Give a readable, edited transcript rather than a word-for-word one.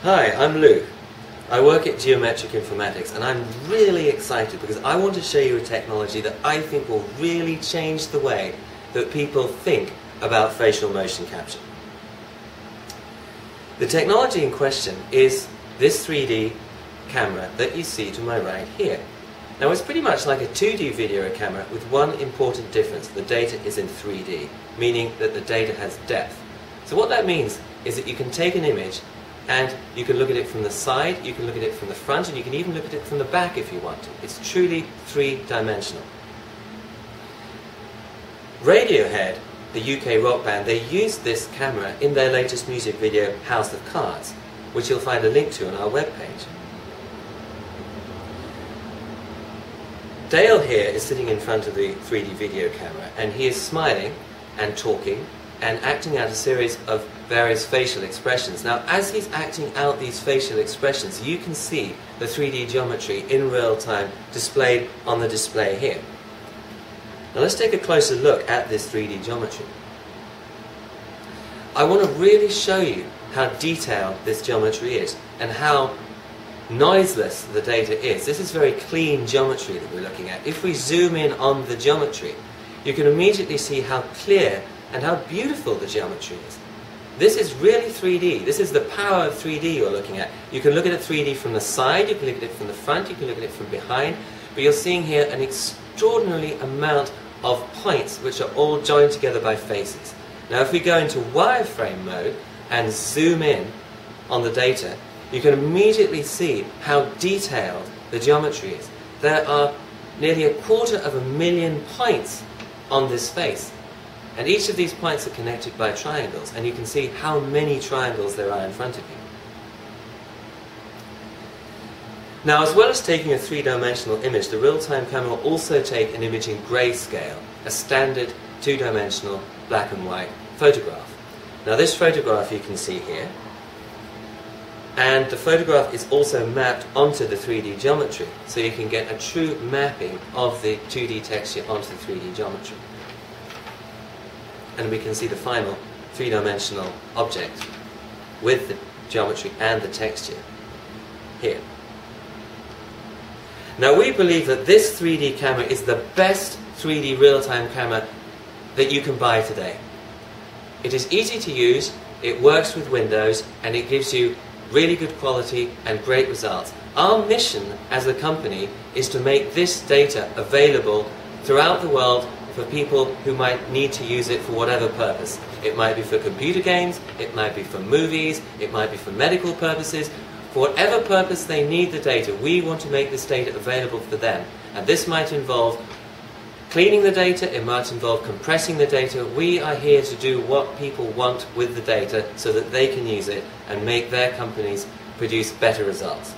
Hi, I'm Luke. I work at Geometric Informatics, and I'm really excited because I want to show you a technology that I think will really change the way that people think about facial motion capture. The technology in question is this 3D camera that you see to my right here. Now, it's pretty much like a 2D video camera with one important difference: the data is in 3D, meaning that the data has depth. So what that means is that you can take an image and you can look at it from the side, you can look at it from the front, and you can even look at it from the back if you want to. It's truly three-dimensional. Radiohead, the UK rock band, they used this camera in their latest music video, House of Cards, which you'll find a link to on our webpage. Dale here is sitting in front of the 3D video camera, and he is smiling and talking and acting out a series of various facial expressions. Now, as he's acting out these facial expressions, you can see the 3D geometry in real time displayed on the display here. Now, let's take a closer look at this 3D geometry. I want to really show you how detailed this geometry is and how noiseless the data is. This is very clean geometry that we're looking at. If we zoom in on the geometry, you can immediately see how clear and how beautiful the geometry is. This is really 3D. This is the power of 3D you're looking at. You can look at it 3D from the side, you can look at it from the front, you can look at it from behind, but you're seeing here an extraordinary amount of points which are all joined together by faces. Now, if we go into wireframe mode and zoom in on the data, you can immediately see how detailed the geometry is. There are nearly 250,000 points on this face. And each of these points are connected by triangles, and you can see how many triangles there are in front of you. Now, as well as taking a three-dimensional image, the real-time camera will also take an image in grayscale, a standard two-dimensional black and white photograph. Now, this photograph you can see here, and the photograph is also mapped onto the 3D geometry, so you can get a true mapping of the 2D texture onto the 3D geometry. And we can see the final three-dimensional object with the geometry and the texture here. Now, we believe that this 3D camera is the best 3D real-time camera that you can buy today. It is easy to use, it works with Windows, and it gives you really good quality and great results. Our mission as a company is to make this data available throughout the world for people who might need to use it for whatever purpose. It might be for computer games, it might be for movies, it might be for medical purposes. For whatever purpose they need the data, we want to make this data available for them. And this might involve cleaning the data, it might involve compressing the data. We are here to do what people want with the data so that they can use it and make their companies produce better results.